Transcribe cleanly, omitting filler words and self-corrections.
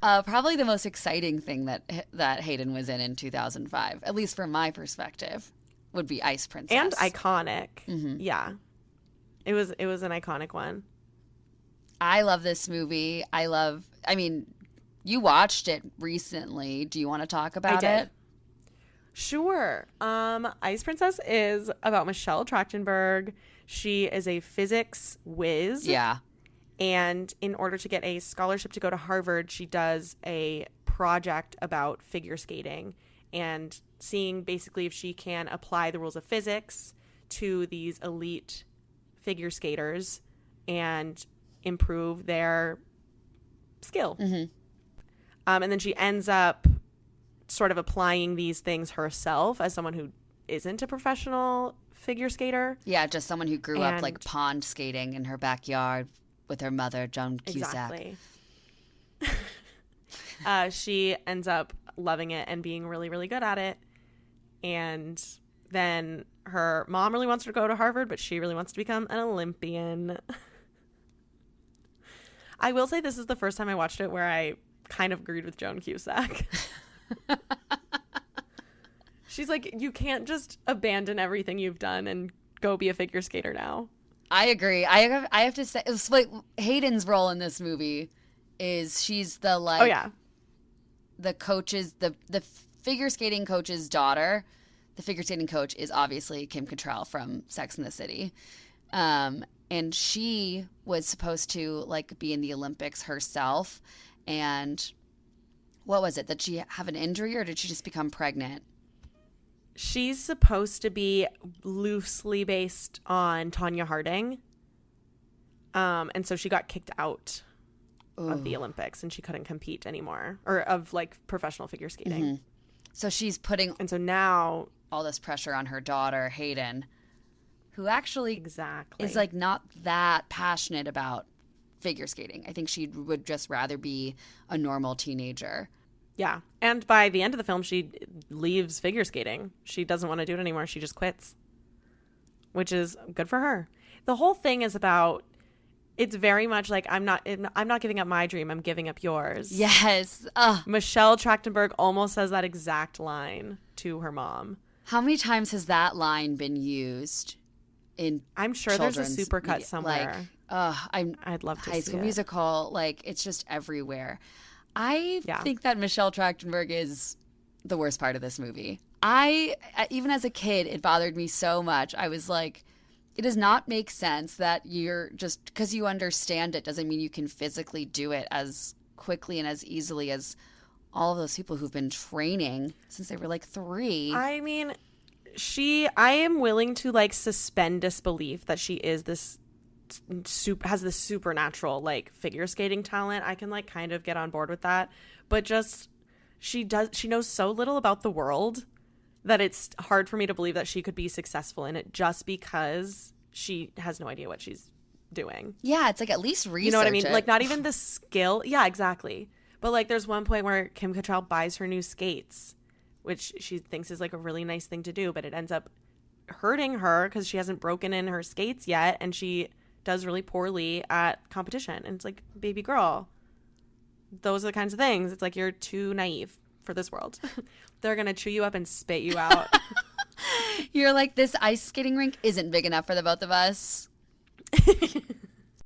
Probably the most exciting thing that Hayden was in 2005, at least from my perspective, would be Ice Princess. And iconic. Yeah. It was an iconic one. I love this movie. I mean, you watched it recently. Do you want to talk about it? Sure. Ice Princess is about Michelle Trachtenberg. She is a physics whiz. Yeah. And in order to get a scholarship to go to Harvard, she does a project about figure skating and seeing basically if she can apply the rules of physics to these elite figure skaters and improve their skill. And then she ends up sort of applying these things herself as someone who isn't a professional figure skater. Yeah, just someone who grew up like pond skating in her backyard with her mother, Joan Cusack. Exactly. She ends up loving it and being really, really good at it. And then her mom really wants her to go to Harvard, but she really wants to become an Olympian. I will say this is the first time I watched it where I kind of agreed with Joan Cusack. She's like, you can't just abandon everything you've done and go be a figure skater now. I agree. I have to say, it's like Hayden's role in this movie is she's the the coach's the figure skating coach's daughter. The figure skating coach is obviously Kim Cattrall from Sex and the City, and she was supposed to like be in the Olympics herself. And what was it? Did she have an injury or did she just become pregnant? She's supposed to be loosely based on Tonya Harding. And so she got kicked out of the Olympics and she couldn't compete anymore, or of like professional figure skating. So she's putting and so now all this pressure on her daughter, Hayden, who actually is like not that passionate about figure skating. I think she would just rather be a normal teenager. Yeah. And by the end of the film, she leaves figure skating. She doesn't want to do it anymore. She just quits, which is good for her. The whole thing is about, it's very much like, I'm not giving up my dream. I'm giving up yours. Yes. Michelle Trachtenberg almost says that exact line to her mom. How many times has that line been used in I'm sure there's a supercut somewhere. Like, I'd love to see High School it. Musical. Like, it's just everywhere. I think that Michelle Trachtenberg is the worst part of this movie. Even as a kid, it bothered me so much. I was like, it does not make sense that you're just because you understand it doesn't mean you can physically do it as quickly and as easily as all of those people who've been training since they were like 3. I mean, I am willing to like suspend disbelief that she is this has this supernatural like figure skating talent. I can like kind of get on board with that, but just she knows so little about the world that it's hard for me to believe that she could be successful in it just because she has no idea what she's doing. Yeah, it's like at least research. You know what I mean? It. Like not even the skill. Yeah, exactly. But like there's one point where Kim Cattrall buys her new skates, which she thinks is like a really nice thing to do, but it ends up hurting her because she hasn't broken in her skates yet, and she does really poorly at competition. And it's like, baby girl, those are the kinds of things. It's like you're too naive for this world. They're going to chew you up and spit you out. You're like, this ice skating rink isn't big enough for the both of us.